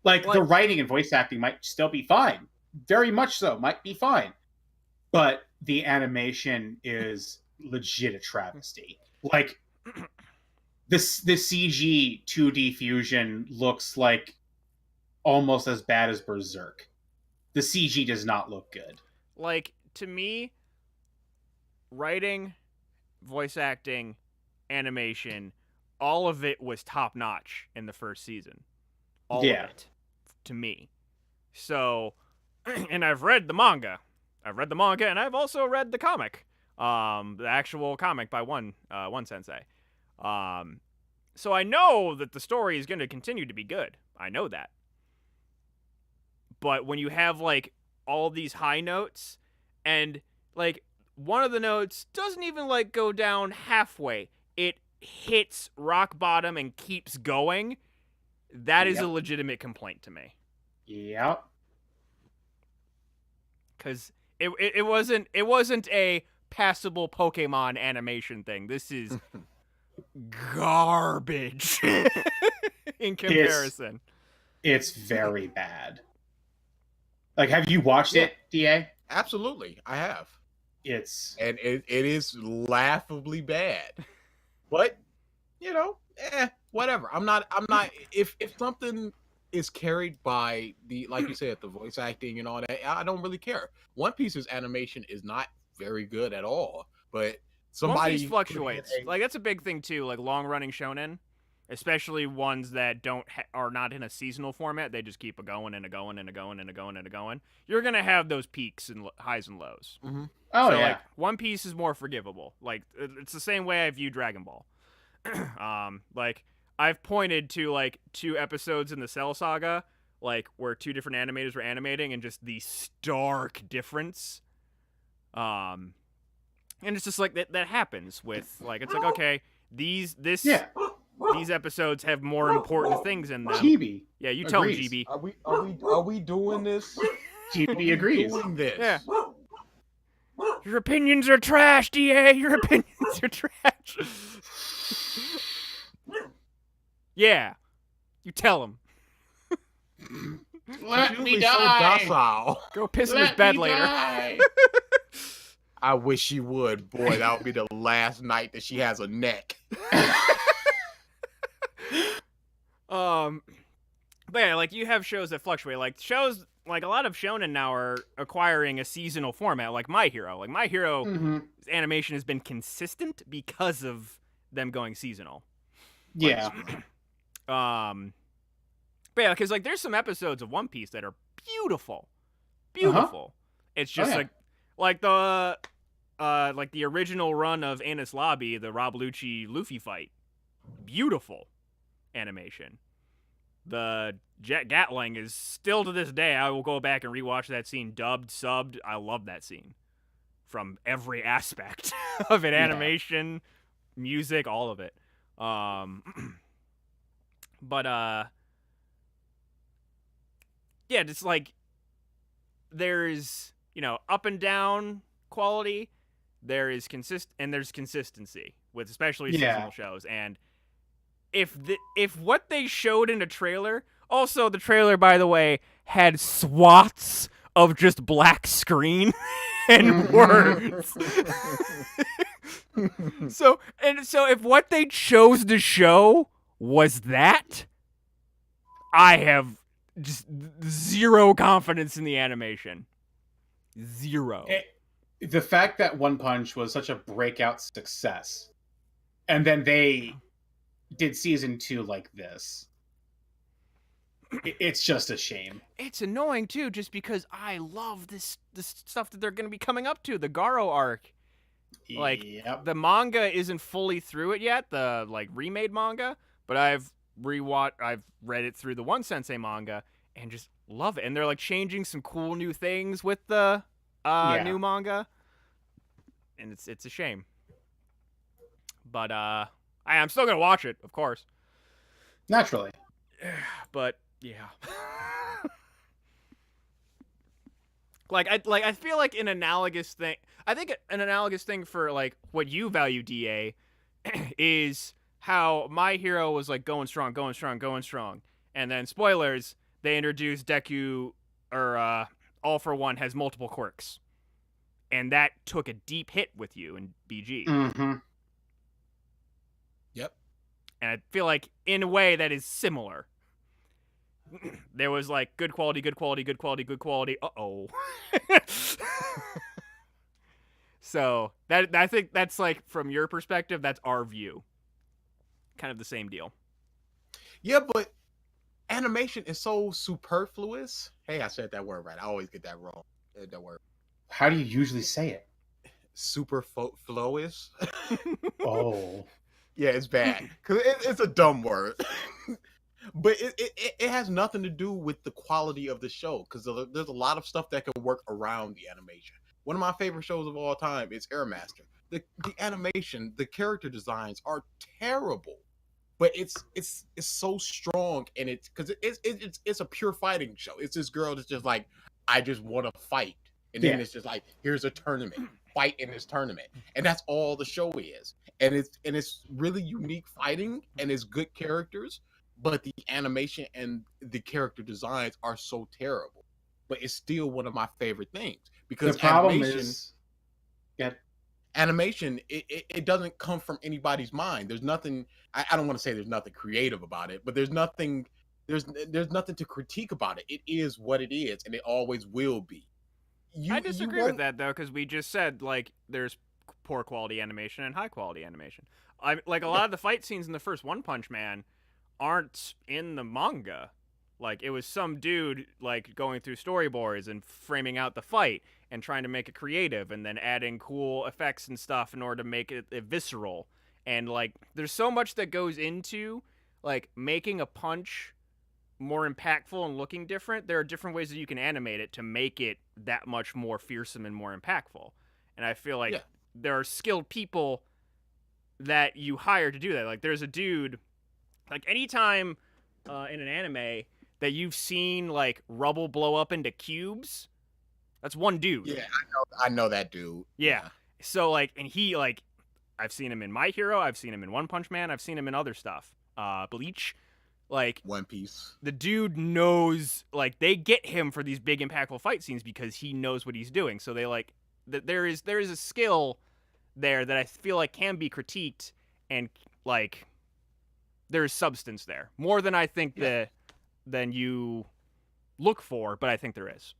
The writing and voice acting might still be fine. Very much so, might be fine. But the animation is legit a travesty. Like, the CG 2D fusion looks like almost as bad as Berserk. The CG does not look good. Like, to me, writing, voice acting, animation, all of it was top notch in the first season. All of it, to me. So, and I've read the manga. And I've also read the comic. The actual comic by one sensei. So I know that the story is going to continue to be good. I know that. But when you have, like, all these high notes, and, like, one of the notes doesn't even, like, go down halfway. It hits rock bottom and keeps going. That is a legitimate complaint to me. Yep. Because it wasn't a passable Pokemon animation thing. This is garbage in comparison. It's very bad. Like, have you watched it, DA? Absolutely, I have. It is laughably bad. But, whatever. I'm not if something is carried by the, like you said, the voice acting and all that, I don't really care. One Piece's animation is not very good at all, but somebody One Piece fluctuates. Like, that's a big thing too, like long running shonen, especially ones that are not in a seasonal format. They just keep a going and a going and a going and a going and a going. You're gonna have those peaks and highs and lows. Mm-hmm. Oh, so, yeah. like, One Piece is more forgivable. Like, it's the same way I view Dragon Ball. Like, I've pointed to, like, 2 episodes in the Cell Saga, like, where 2 different animators were animating, and just the stark difference. And it's just like that happens with, like, it's like, okay, these episodes have more important things in them. GB. Yeah, you tell him, agrees. GB. Are we doing this? GB agrees. Doing this? Yeah. Your opinions are trash, DA. Your opinions are trash. Yeah. You tell him. Let me So die. docile. Go piss in his bed later. I wish she would. Boy, that would be the last night that she has a neck. But yeah, like, you have shows that fluctuate. Like, shows, like, a lot of shonen now are acquiring a seasonal format, like My Hero. Like, My Hero's animation has been consistent because of them going seasonal. Yeah. But yeah, because, like, there's some episodes of One Piece that are beautiful. Beautiful. It's just, like the original run of Enies Lobby, the Rob Lucci Luffy fight. Beautiful animation. The Jet Gatling is still, to this day, I will go back and rewatch that scene, dubbed, subbed. I love that scene from every aspect of it. Animation, music, all of it. But yeah, just like, there's, up and down quality. There is there's consistency with especially seasonal shows. And if what they showed in a trailer, Also, the trailer, by the way, had swaths of just black screen and words. So if what they chose to show was that, I have just zero confidence in the animation. Zero. The fact that One Punch was such a breakout success, and then they did season 2 like this, it's just a shame. It's annoying too, just because I love this stuff that they're going to be coming up to, the Garo arc. Like, yep. the manga isn't fully through it yet, the like remade manga, but I've read it through the One Sensei manga and just love it. And they're like changing some cool new things with the new manga, and it's a shame. But I'm still gonna watch it, of course. Naturally. But yeah. I feel like an analogous thing. I think an analogous thing for like what you value, DA, is how My Hero was like going strong, and then spoilers, they introduced Deku, or All for One has multiple quirks, and that took a deep hit with you in BG. Mm-hmm. Yep. And I feel like in a way that is similar. There was like good quality. Uh-oh. So that I think that's like, from your perspective, that's our view. Kind of the same deal. Yeah, but animation is so superfluous. Hey, I said that word right. I always get that wrong. That word. How do you usually say it? Superfluous. Oh. Yeah, it's bad because it's a dumb word. But it has nothing to do with the quality of the show, because there's a lot of stuff that can work around the animation. One of my favorite shows of all time is Air Master. The animation, the character designs are terrible, but it's so strong, and it's because it's a pure fighting show. It's this girl that's just like, I just want to fight, and then it's just like, here's a tournament, fight in this tournament, and that's all the show is. And it's really unique fighting, and it's good characters. But the animation and the character designs are so terrible. But it's still one of my favorite things, because the problem is, animation, it doesn't come from anybody's mind. There's nothing. I don't want to say there's nothing creative about it, but there's nothing to critique about it. It is what it is, and it always will be. I disagree with that, though, because we just said like there's poor quality animation and high quality animation. Like a lot of the fight scenes in the first One Punch Man aren't in the manga. Like, it was some dude like going through storyboards and framing out the fight and trying to make it creative, and then adding cool effects and stuff in order to make it visceral. And like, there's so much that goes into like making a punch more impactful and looking different. There are different ways that you can animate it to make it that much more fearsome and more impactful. And I feel like there are skilled people that you hire to do that. Like, there's a dude, like, anytime in an anime that you've seen like rubble blow up into cubes, that's one dude. Yeah, I know that dude. Yeah. So like, and he like, I've seen him in My Hero, I've seen him in One Punch Man, I've seen him in other stuff. Bleach, like One Piece. The dude knows, like, they get him for these big impactful fight scenes because he knows what he's doing. So they like, there is a skill there that I feel like can be critiqued, and like, there's substance there, more than I think than you look for, but I think there is.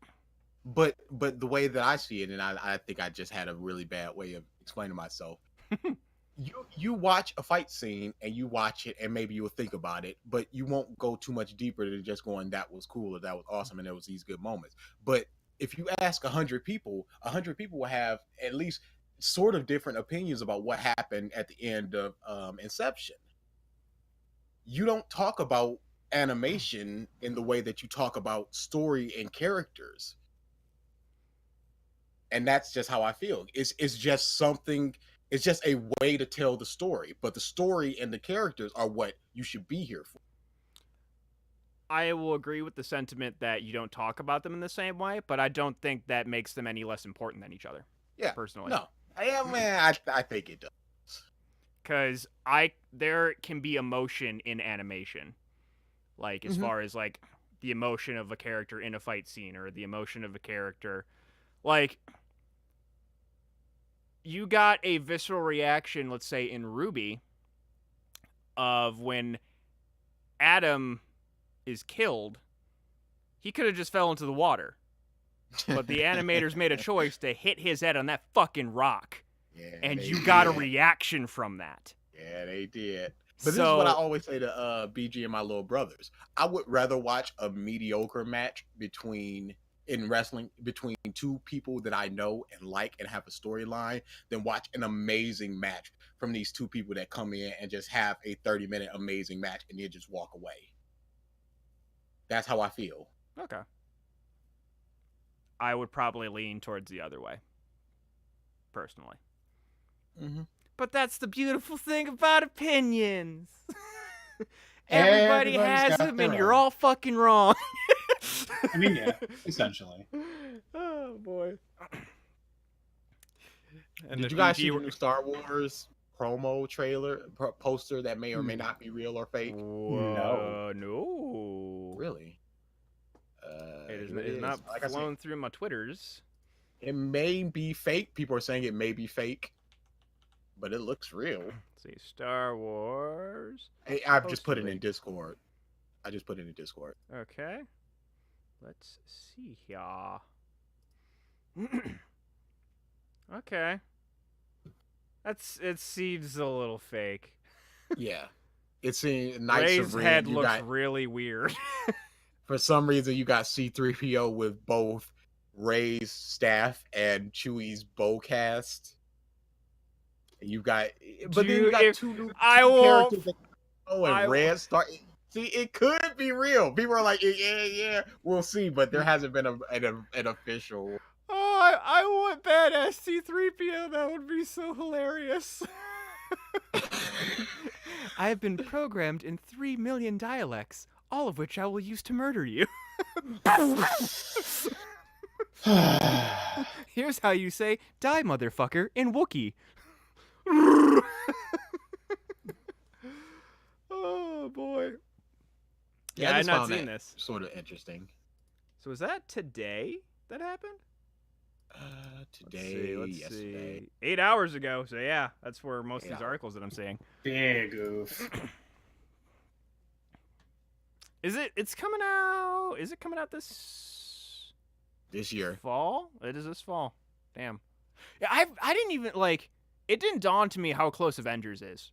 But the way that I see it, and I think I just had a really bad way of explaining myself. You watch a fight scene and you watch it, and maybe you'll think about it, but you won't go too much deeper than just going, that was cool, or that was awesome, and there was these good moments. But if you ask 100 people, 100 people will have at least sort of different opinions about what happened at the end of Inception. You don't talk about animation in the way that you talk about story and characters. And that's just how I feel. It's just something, it's just a way to tell the story, but the story and the characters are what you should be here for. I will agree with the sentiment that you don't talk about them in the same way, but I don't think that makes them any less important than each other. Yeah, personally. No, I think it does. Because there can be emotion in animation. like as far as like the emotion of a character in a fight scene or the emotion of a character. Like, you got a visceral reaction, let's say in Ruby, of when Adam is killed. He could have just fell into the water, but the animators made a choice to hit his head on that fucking rock, and you got a reaction from that. Yeah, they did. But this is what I always say to BG and my little brothers. I would rather watch a mediocre match in wrestling between two people that I know and like and have a storyline than watch an amazing match from these two people that come in and just have a 30-minute amazing match and you just walk away. That's how I feel. Okay. I would probably lean towards the other way, personally. Mm-hmm. But that's the beautiful thing about opinions. Everybody has them, and you're all fucking wrong. I mean, yeah, essentially. Oh, boy. And Did you guys see the new Star Wars promo trailer, poster that may or may not be real or fake? No. Really? It is not like flowing through my Twitters. It may be fake. People are saying it may be fake, but it looks real. Let's see, Star Wars. Hey, I've just put it in Discord. Okay. Let's see here. Okay. It seems a little fake. Yeah. It's in Knights Ray's of Ren. head looks really weird. For some reason, you got C-3PO with both Ray's staff and Chewie's bowcast. You got, but then you got two new characters. Red Star. See, it could be real. People are like, yeah, we'll see. But there hasn't been an official. Oh, I want badass C-3PO. That would be so hilarious. I have been programmed in 3 million dialects, all of which I will use to murder you. Here's how you say, die, motherfucker, in Wookiee. Oh, boy. Yeah, I've not seen this. Sort of interesting. So is that today that happened? Today, yesterday. See. 8 hours ago. So yeah, that's where most of these articles that I'm seeing. Big oof. It's coming out. Is it coming out this year? Fall? It is this fall. Damn. Yeah, I didn't even it didn't dawn to me how close Avengers is.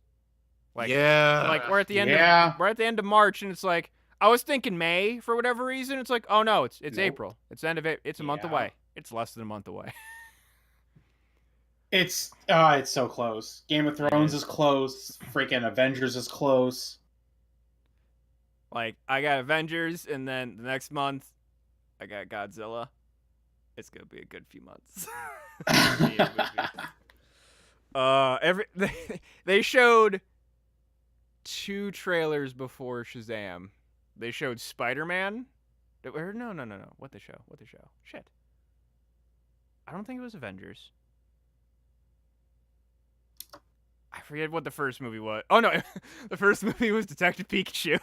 We're at the end of March and it's like I was thinking May for whatever reason. It's like, oh no, it's nope. April. It's the end of it. It's a month away. It's less than a month away. It's so close. Game of Thrones is close. Freaking Avengers is close. Like, I got Avengers, and then the next month, I got Godzilla. It's gonna be a good few months. They showed 2 trailers before Shazam. They showed Spider-Man. No. What they show? Shit. I don't think it was Avengers. I forget what the first movie was. Oh no, the first movie was Detective Pikachu.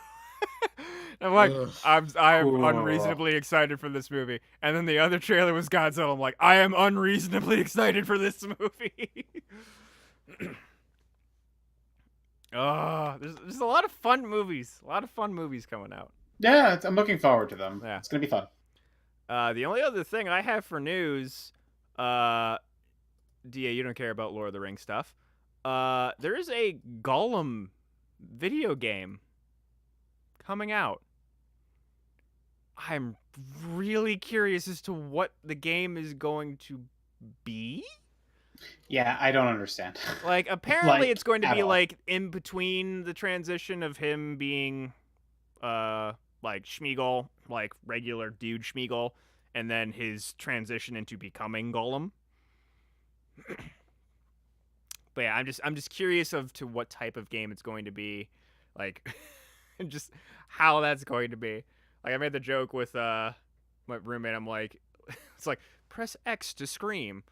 I'm like, I'm unreasonably excited for this movie. And then the other trailer was Godzilla. I'm like, I am unreasonably excited for this movie. There's a lot of fun movies. A lot of fun movies coming out. Yeah, I'm looking forward to them. Yeah. It's going to be fun. The only other thing I have for news, DA, you don't care about Lord of the Rings stuff. There is a Gollum video game coming out. I'm really curious as to what the game is going to be. Yeah, I don't understand. Like, apparently it's going to be like in between the transition of him being like Schmeagol, like regular dude Schmeagol, and then his transition into becoming Gollum. But yeah, I'm just curious to what type of game it's going to be, like, and just how that's going to be. Like, I made the joke with my roommate. I'm like, it's like, press X to scream.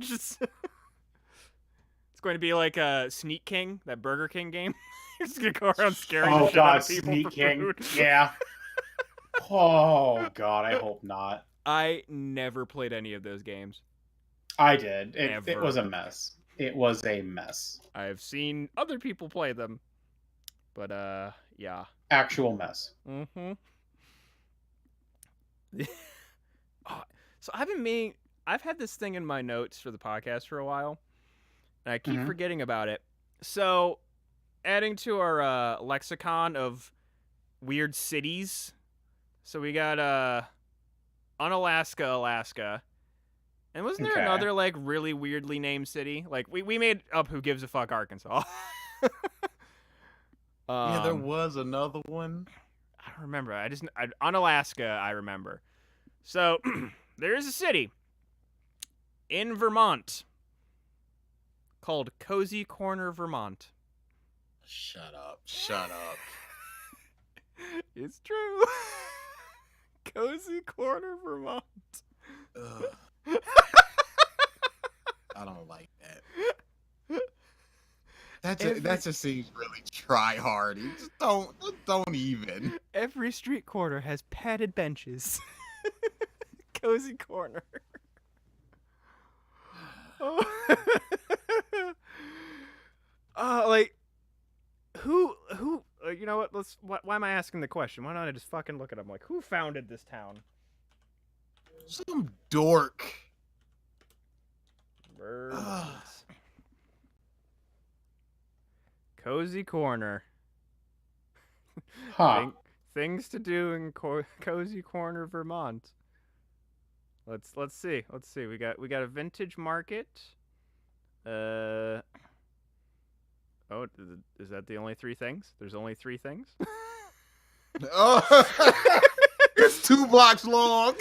Just, it's going to be like a Sneak King, that Burger King game. You're just gonna go around scaring the Oh shit out god, of people Sneak for King. food. Yeah. Oh god, I hope not. I never played any of those games. I did. It Ever. was a mess. It was a mess. I've seen other people play them, but yeah. Actual mess. Mm-hmm. Oh, so I've had this thing in my notes for the podcast for a while, and I keep forgetting about it. So, adding to our lexicon of weird cities, so we got Unalaska, Alaska. And wasn't there another like really weirdly named city? Like we made up Who Gives a Fuck, Arkansas. Yeah, there was another one. I don't remember. Unalaska, I remember. So there is a city in Vermont called Cozy Corner, Vermont. Shut up. Shut up. It's true. Cozy Corner, Vermont. I don't like that. That just seems really try hard. Just don't even. Every street corner has padded benches. Cozy Corner. Oh. Like who you know what, why am I asking the question? Why don't I just fucking look at them? Like, who founded this town? Some dork. Vermont. Cozy Corner. Huh. Things to do in Cozy Corner, Vermont. Let's see. We got a vintage market. Oh, is that the only 3 things? There's only 3 things? Oh, it's 2 blocks long.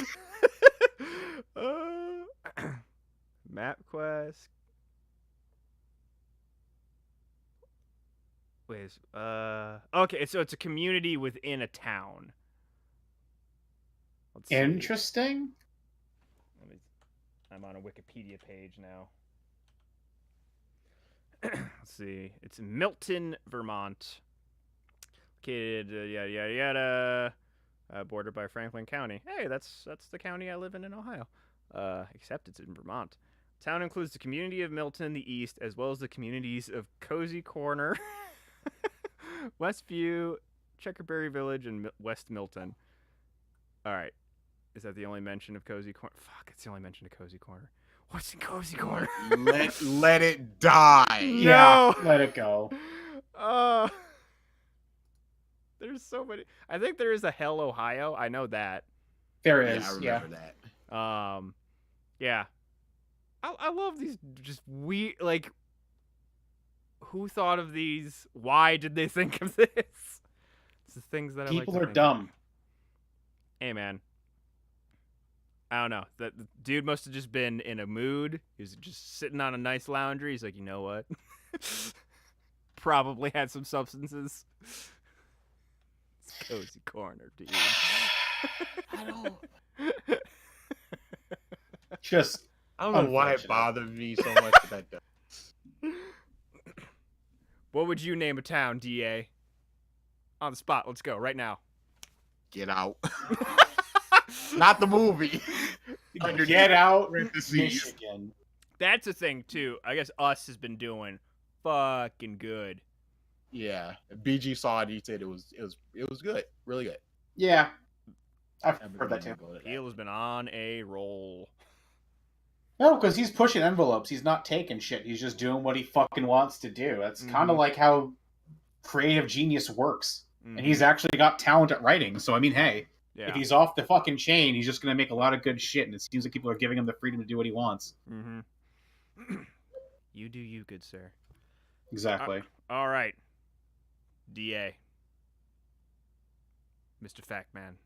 MapQuest. Wait, okay, so it's a community within a town. Let's see. Interesting. I'm on a Wikipedia page now. Let's see. It's Milton, Vermont. Located, yada yada yada. Bordered by Franklin County. Hey, that's the county I live in Ohio. Except it's in Vermont. Town includes the community of Milton in the east, as well as the communities of Cozy Corner, Westview, Checkerberry Village, and West Milton. All right. Is that the only mention of Cozy Corner? Fuck, it's the only mention of Cozy Corner. What's in Cozy Corner? Let it die. Yeah, let it go. There's so many. I think there is a Hell, Ohio. I know that. There is. I remember that. Yeah. I love these just like, who thought of these? Why did they think of this? It's the things that People I like to are think dumb. of. Hey, man. I don't know. The dude must have just been in a mood. He was just sitting on a nice lounger. He's like, you know what? Probably had some substances. It's Cozy Corner, dude. I don't know why it bothered me so much that does. What would you name a town, DA? On the spot. Let's go right now. Get Out. Not the movie. Get Out, Parentheses. Michigan. That's a thing too. I guess Us has been doing fucking good. Yeah, BG saw it. He said it was good, really good. Yeah, I've heard that too. Peel has been on a roll. No, because he's pushing envelopes. He's not taking shit. He's just doing what he fucking wants to do. That's kind of like how creative genius works. And he's actually got talent at writing. So I mean, hey. Yeah. If he's off the fucking chain, he's just going to make a lot of good shit, and it seems like people are giving him the freedom to do what he wants. Mm-hmm. You do you, good sir. Exactly. All right. DA. Mr. Fact Man.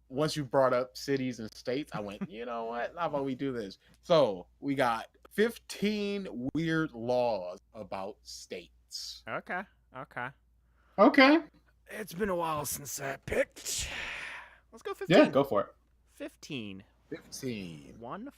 Once you brought up cities and states, I went, you know what? How about we do this? So we got 15 weird laws about states. Okay. Okay. It's been a while since I picked. Let's go 15. Yeah, go for it. 15. 15. 1-5.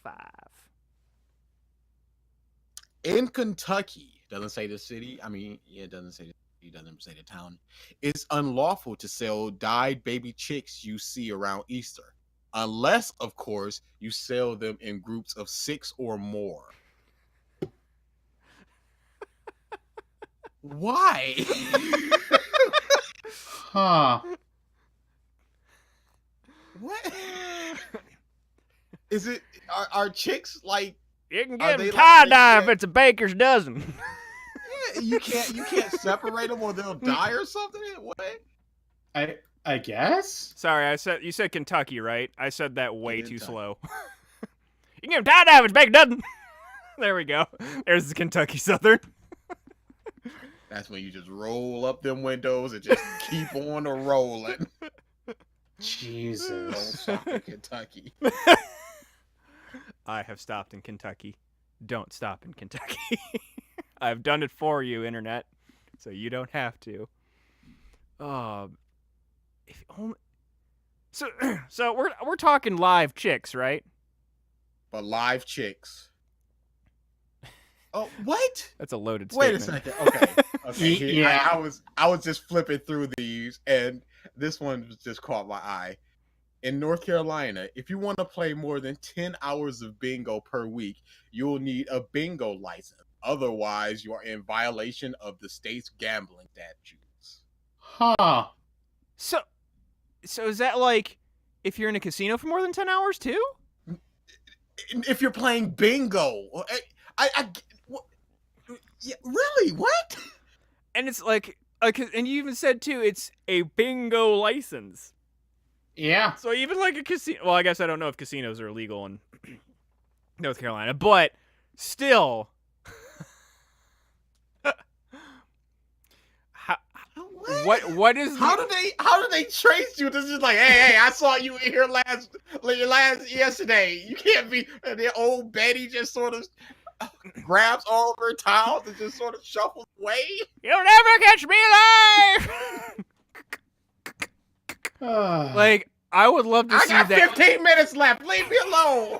In Kentucky, doesn't say the city. I mean, yeah, it doesn't say the city, doesn't say the town. It's unlawful to sell dyed baby chicks you see around Easter, unless, of course, you sell them in groups of 6 or more. Why? Huh. What is it? Are chicks like? You can Are get they them like- tie-dye they if it's a baker's dozen. You can't separate them or they'll die or something. What? I guess. Sorry, you said Kentucky, right? I said that way too Kentucky. slow. You can get them tie-dye if it's a baker's dozen. There we go. There's the Kentucky Southern. That's when you just roll up them windows and just keep on a rolling. Don't Jesus. stop in Kentucky. I have stopped in Kentucky. Don't stop in Kentucky. I've done it for you, internet, so you don't have to. If only. So we're talking live chicks, right? But live chicks. Oh, what? That's a loaded Wait a statement. second. Okay. Here, Yeah. I was just flipping through these, and this one just caught my eye. In North Carolina, if you want to play more than 10 hours of bingo per week, you will need a bingo license. Otherwise, you are in violation of the state's gambling statutes. Huh. So is that like if you're in a casino for more than 10 hours too? If you're playing bingo, what, yeah, really? What? And it's like and you even said too, it's a bingo license. Yeah. So even like a casino. Well, I guess I don't know if casinos are illegal in North Carolina, but still. What is How do they trace you? This is like, hey, I saw you in here yesterday. You can't be. And the old Betty just sort of grabs all of her towels and just sort of shuffles away. You'll never catch me alive. Like, I would love to I see got that. 15 minutes left. Leave me alone.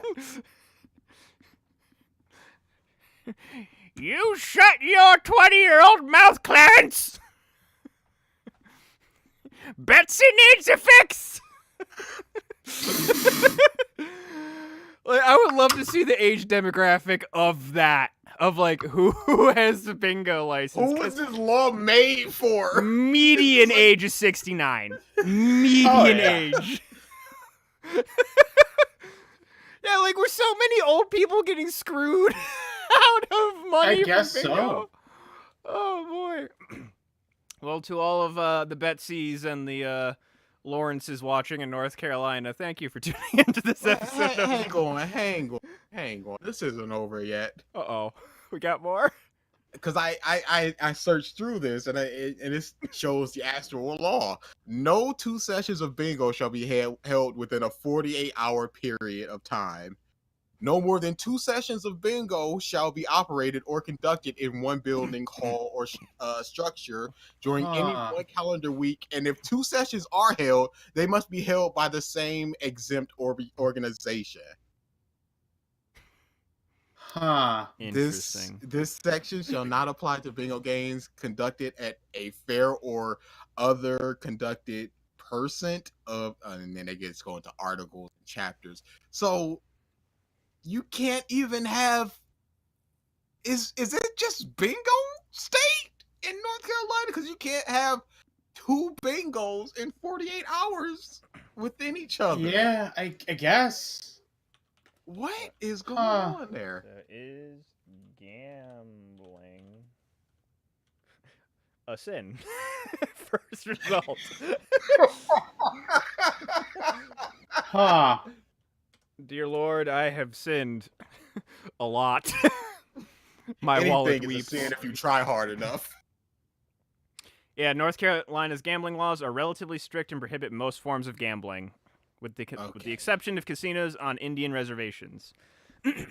You shut your 20-year-old mouth, Clarence. Betsy needs a fix. Like, I would love to see the age demographic of that. Of like who has the bingo license. Who was this law made for? Median age is 69. Median age. Yeah, like we're so many old people getting screwed out of money. I guess from bingo. so. Oh boy. Well, to all of the Betsies and the Lawrences watching in North Carolina, thank you for tuning into this episode. Hang on. This isn't over yet. Uh-oh. We got more? Because I searched through this and it shows the actual law. No 2 sessions of bingo shall be held within a 48-hour period of time. No more than 2 sessions of bingo shall be operated or conducted in one building, hall, or structure during any one calendar week. And if 2 sessions are held, they must be held by the same exempt organization. Huh. Interesting. This section shall not apply to bingo games conducted at a fair or other conducted person of, and then it gets going to articles and chapters. So you can't even have. Is it just bingo state in North Carolina? Because you can't have 2 bingos in 48 hours within each other. Yeah, I guess. What is going on there? Is gambling a sin? First result. Huh. Dear Lord, I have sinned a lot. My wallet Anything is a weeps. sin if you try hard enough. Yeah, North Carolina's gambling laws are relatively strict and prohibit most forms of gambling, with the exception of casinos on Indian reservations.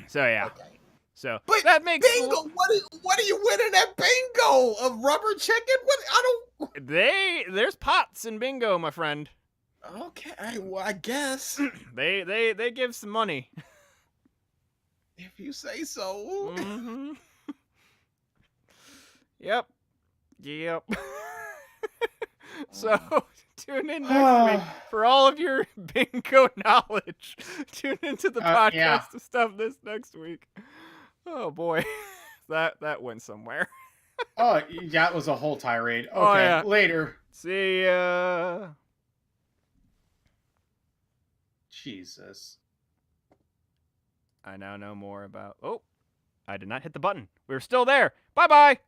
So yeah. Okay. So But that makes bingo. What are you winning at bingo? A rubber chicken? What? I don't. there's pots in bingo, my friend. Okay, well I guess They give some money. if you say so. Mhm. Yep. So tune in next week for all of your bingo knowledge. Tune into the podcast Yeah. to stuff this next week. Oh boy, that went somewhere. Oh, that was a whole tirade. Okay, Oh, yeah. later. See ya. Jesus. I now know more about. Oh, I did not hit the button. We're still there. Bye bye.